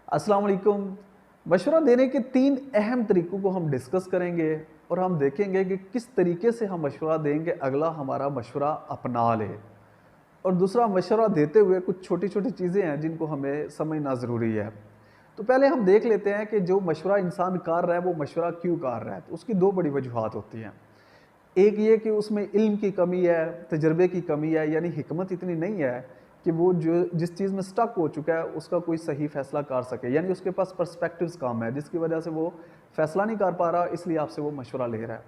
अस्सलाम वालेकुम। मशवरा देने के 3 अहम तरीकों को हम डिस्कस करेंगे और हम देखेंगे कि किस तरीके से हम मशवरा देंगे अगला हमारा मशवरा अपना ले। और दूसरा, मशवरा देते हुए कुछ छोटी-छोटी चीज़ें हैं जिनको हमें समझना ज़रूरी है। तो पहले हम देख लेते हैं कि जो मशवरा इंसान कर रहा है वो मशवरा क्यों कर रहा है। तो उसकी 2 बड़ी वजूहात होती हैं। एक ये कि उसमें इल्म की कमी है, तजर्बे की कमी है, यानी हिकमत इतनी नहीं है कि वो जो जिस चीज़ में स्टक हो चुका है उसका कोई सही फ़ैसला कर सके, यानी उसके पास पर्सपेक्टिव्स कम है जिसकी वजह से वो फ़ैसला नहीं कर पा रहा, इसलिए आपसे वो मशवरा ले रहा है।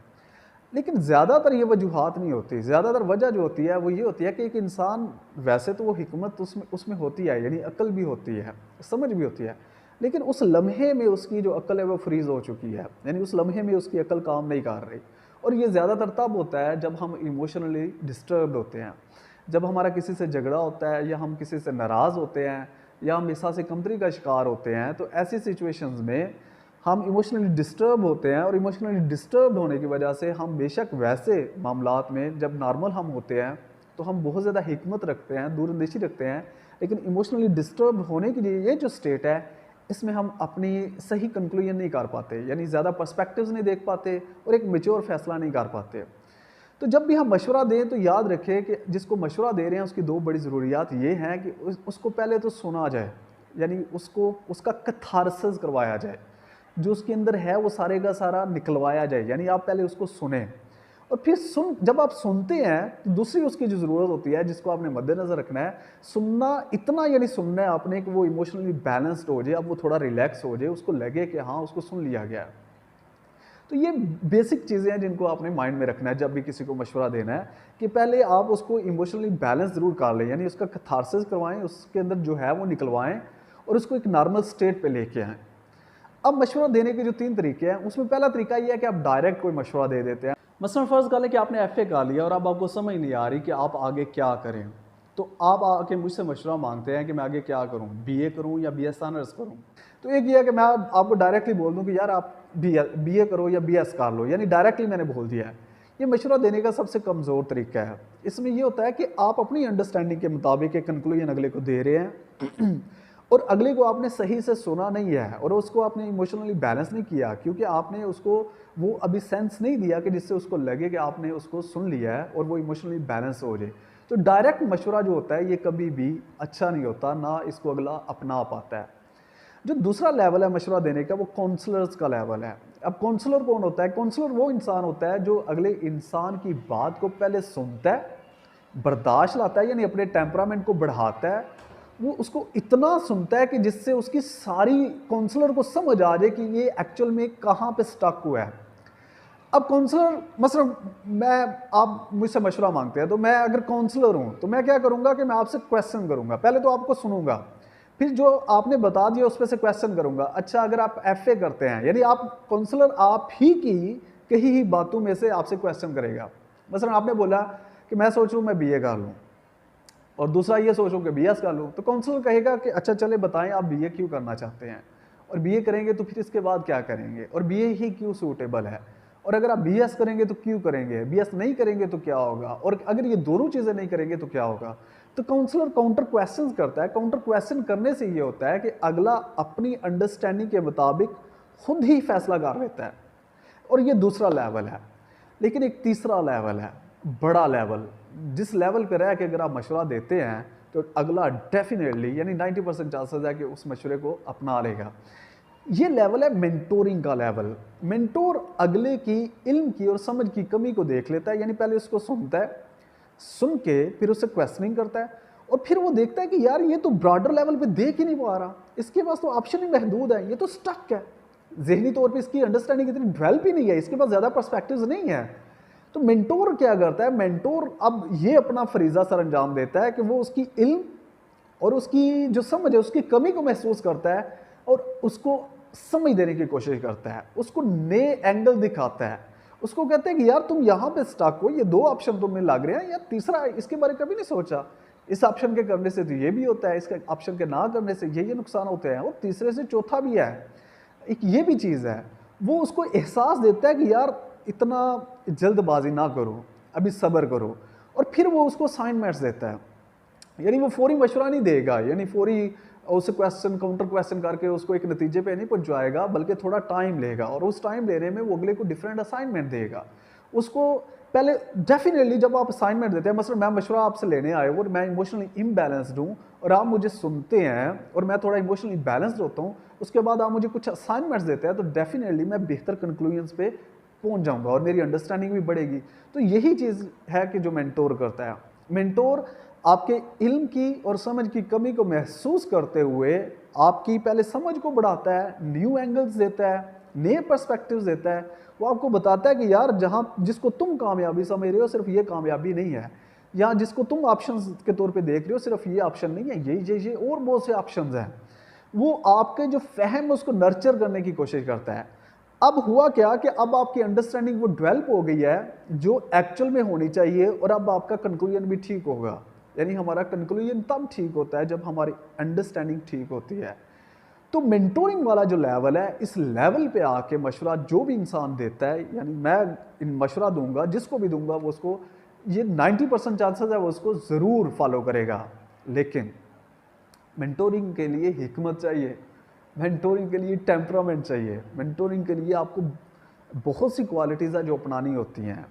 लेकिन ज़्यादातर ये वजूहात नहीं होती, ज़्यादातर वजह जो होती है वो ये होती है कि एक इंसान, वैसे तो वो हिकमत उसमें उसमें होती है, यानी अक्ल भी होती है, समझ भी होती है, लेकिन उस लम्हे में उसकी जो अक्ल है वो फ्रीज़ हो चुकी है, यानी उस लम्हे में उसकी अक्ल काम नहीं कर रही। और ये ज़्यादातर तब होता है जब हम इमोशनली डिस्टर्ब्ड होते हैं, जब हमारा किसी से झगड़ा होता है या हम किसी से नाराज़ होते हैं या हम एहसास कमतरी का शिकार होते हैं। तो ऐसी सिचुएशंस में हम इमोशनली डिस्टर्ब होते हैं और इमोशनली डिस्टर्ब होने की वजह से हम बेशक वैसे मामलात में जब नॉर्मल हम होते हैं तो हम बहुत ज़्यादा हिकमत रखते हैं, दूरंदेशी रखते हैं, लेकिन इमोशनली डिस्टर्ब होने के लिए ये जो स्टेट है इसमें हम अपनी सही कंक्लूजन नहीं कर पाते, यानी ज़्यादा पर्सपेक्टिव्स नहीं देख पाते और एक मेच्योर फैसला नहीं कर पाते। तो जब भी हम मशवरा दें तो याद रखें कि जिसको मशवरा दे रहे हैं उसकी 2 बड़ी ज़रूरियात ये हैं कि उसको पहले तो सुना जाए, यानी उसको उसका कैथारसिस करवाया जाए, जो उसके अंदर है वो सारे का सारा निकलवाया जाए, यानी आप पहले उसको सुने। और फिर जब आप सुनते हैं तो दूसरी उसकी जो ज़रूरत होती है जिसको आपने मद्देनज़र रखना है, सुनना इतना, यानी सुनना है आपने कि वो इमोशनली बैलेंस्ड हो जाए, अब वो थोड़ा रिलैक्स हो जाए, उसको लगे कि हाँ उसको सुन लिया गया है। तो ये बेसिक चीज़ें हैं जिनको आपने माइंड में रखना है जब भी किसी को मशवरा देना है, कि पहले आप उसको इमोशनली बैलेंस ज़रूर कर लें, यानी उसका कैथारसिस करवाएं, उसके अंदर जो है वो निकलवाएं और उसको एक नॉर्मल स्टेट पे लेके आएँ। अब मशवरा देने के जो 3 तरीके हैं उसमें पहला तरीका ये है कि आप डायरेक्ट कोई मशवरा दे देते हैं। मसलन फ़र्ज़ कर लें कि आपने एफ़ए कर लिया और अब आपको समझ नहीं आ रही कि आप आगे क्या करें। तो आप आके मुझसे मशवरा माँगते हैं कि मैं आगे क्या करूँ? बीए करूँ या बीएस ऑनर्स करूँ? तो एक ये है कि मैं आपको डायरेक्टली बोल दूँ कि यार आप बीए करो या बीएस कर लो, यानी डायरेक्टली मैंने बोल दिया है। ये मशवरा देने का सबसे कमज़ोर तरीका है। इसमें ये होता है कि आप अपनी अंडरस्टैंडिंग के मुताबिक एक कंक्लूजन अगले को दे रहे हैं और अगले को आपने सही से सुना नहीं है और उसको आपने इमोशनली बैलेंस नहीं किया, क्योंकि आपने उसको वो अभी सेंस नहीं दिया कि जिससे उसको लगे कि आपने उसको सुन लिया है और वो इमोशनली बैलेंस हो जाए। तो डायरेक्ट मशवरा जो होता है ये कभी भी अच्छा नहीं होता, ना इसको अगला अपना पाता है। जो दूसरा लेवल है मशवरा देने का वो काउंसलर्स का लेवल है। अब काउंसलर कौन होता है? काउंसलर वो इंसान होता है जो अगले इंसान की बात को पहले सुनता है, बर्दाश्त लाता है, यानी अपने टेम्परामेंट को बढ़ाता है, वो उसको इतना सुनता है कि जिससे उसकी सारी, काउंसलर को समझ आ जाए कि ये एक्चुअल में कहाँ पे स्टक हुआ है। अब काउंसलर, मसलन मैं, आप मुझसे मशवरा मांगते हैं तो मैं अगर काउंसलर हूँ तो मैं क्या करूँगा कि मैं आपसे क्वेश्चन करूँगा। पहले तो आपको सुनूंगा, फिर जो आपने बता दिया उस पर से क्वेश्चन करूँगा। अच्छा, अगर आप एफए करते हैं, यानी आप काउंसलर आप ही की कहीं ही बातों में से आपसे क्वेश्चन करेगा। मसलन आपने बोला कि मैं सोच रहा हूँ मैं बीए कर लूँ और दूसरा ये सोचो कि बीएस कर लूँ, तो काउंसलर कहेगा कि अच्छा चले बताएं आप बीए क्यों करना चाहते हैं, और बीए करेंगे तो फिर इसके बाद क्या करेंगे, और बीए ही क्यों सूटेबल है, और अगर आप बीएस करेंगे तो क्यों करेंगे, बीएस नहीं करेंगे तो क्या होगा, और अगर ये दोनों चीज़ें नहीं करेंगे तो क्या होगा। तो काउंसलर काउंटर क्वेश्चन करता है। काउंटर क्वेश्चन करने से ये होता है कि अगला अपनी अंडरस्टैंडिंग के मुताबिक खुद ही फैसला कर लेता है, और ये दूसरा लेवल है। लेकिन एक तीसरा लेवल है, बड़ा लेवल, जिस लेवल पर है कि अगर आप मशवरा देते हैं तो अगला डेफिनेटली, यानी 90% चांसेस है कि उस मशवरे को अपना लेगा। ये लेवल है मेंटोरिंग का लेवल। मेंटोर अगले की इल्म की और समझ की कमी को देख लेता है, यानी पहले उसको सुनता है, सुन के फिर उससे क्वेश्चनिंग करता है, और फिर वो देखता है कि यार ये तो ब्रॉडर लेवल पे देख ही नहीं पा रहा, इसके पास तो ऑप्शन ही महदूद है, ये तो स्टक है, ज़हनी तौर पे इसकी अंडरस्टैंडिंग इतनी डेवलप ही नहीं है, इसके पास ज़्यादा पर्सपेक्टिव्स नहीं है। तो मेंटोर क्या करता है? मेंटोर अब ये अपना फरीज़ा सर अंजाम देता है कि वो उसकी इल्म और उसकी जो समझ है उसकी कमी को महसूस करता है और उसको समझ देने की कोशिश करता है, उसको नए एंगल दिखाता है, उसको कहते हैं कि यार तुम यहाँ पे स्टक हो, ये 2 ऑप्शन तुम्हें लग रहे हैं, यार तीसरा इसके बारे में कभी नहीं सोचा, इस ऑप्शन के करने से तो ये भी होता है, इसके ऑप्शन के ना करने से ये नुकसान होते हैं, और तीसरे से चौथा भी है, एक ये भी चीज़ है। वो उसको एहसास देता है कि यार इतना जल्दबाजी ना करो, अभी सब्र करो, और फिर वो उसको असाइनमेंट्स देता है। यानी वो फौरी मशवरा नहीं देगा, यानी फौरी और उसे क्वेश्चन काउंटर क्वेश्चन करके उसको एक नतीजे पे नहीं पहुंचाएगा, बल्कि थोड़ा टाइम लेगा, और उस टाइम लेने में वो अगले को डिफरेंट असाइनमेंट देगा। उसको पहले डेफिनेटली जब आप असाइनमेंट देते हैं, मसलन मैं मशवरा आपसे लेने आया हूँ और मैं इमोशनली इम्बैलेंस्ड हूँ और आप मुझे सुनते हैं और मैं थोड़ा इमोशनली बैलेंस्ड होता हूँ, उसके बाद आप मुझे कुछ असाइनमेंट्स देते हैं, तो डेफिनेटली मैं बेहतर कंक्लूजन्स पे पहुंच जाऊंगा और मेरी अंडरस्टैंडिंग भी बढ़ेगी। तो यही चीज़ है कि जो मेंटोर करता है, मेंटोर आपके इल्म की और समझ की कमी को महसूस करते हुए आपकी पहले समझ को बढ़ाता है, न्यू एंगल्स देता है, नए पर्सपेक्टिव्स देता है। वो आपको बताता है कि यार जहां जिसको तुम कामयाबी समझ रहे हो सिर्फ ये कामयाबी नहीं है, या जिसको तुम ऑप्शंस के तौर पे देख रहे हो सिर्फ ये ऑप्शन नहीं है, ये और बहुत से ऑप्शंस हैं। वो आपके जो फहम उसको नर्चर करने की कोशिश करता है। अब हुआ क्या कि अब आपकी अंडरस्टैंडिंग वो डेवलप हो गई है जो एक्चुअल में होनी चाहिए, और अब आपका कंक्लूजन भी ठीक होगा। यानी हमारा कंक्लूजन तब ठीक होता है जब हमारी अंडरस्टैंडिंग ठीक होती है। तो मेंटोरिंग वाला जो लेवल है, इस लेवल पे आके मशवरा जो भी इंसान देता है, यानी मैं इन मशवरा दूंगा जिसको भी दूंगा वो उसको ये 90% चांसेस है वो उसको ज़रूर फॉलो करेगा। लेकिन मेंटोरिंग के लिए हिकमत चाहिए, मेंटोरिंग के लिए टेम्परामेंट चाहिए, मेंटोरिंग के लिए आपको बहुत सी क्वालिटीज़ है जो अपनानी होती हैं।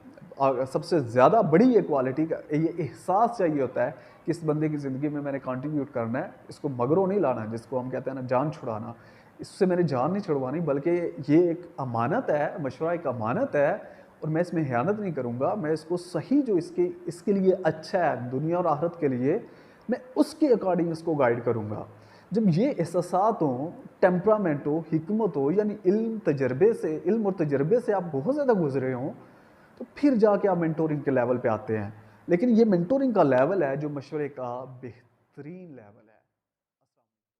सबसे ज़्यादा बड़ी ये क्वालिटी का ये एहसास चाहिए होता है कि इस बंदे की ज़िंदगी में मैंने कंट्रीब्यूट करना है, इसको मगरों नहीं लाना, जिसको हम कहते हैं ना जान छुड़ाना। इससे मैंने जान नहीं छुड़वानी, बल्कि ये एक अमानत है, मशवरा एक अमानत है, और मैं इसमें हियानत नहीं करूँगा। मैं इसको सही जो इसके लिए अच्छा है दुनिया और आखिरत के लिए, मैं उसके अकॉर्डिंग इसको गाइड करूँगा। जब ये एहसासात हों, टेम्परामेंट हो, हिकमत हो, यानी इल्म और तजर्बे से आप बहुत ज़्यादा गुजरे हों, तो फिर जाके आप मेंटोरिंग के लेवल पे आते हैं। लेकिन ये मेंटोरिंग का लेवल है जो मशवरे का बेहतरीन लेवल है।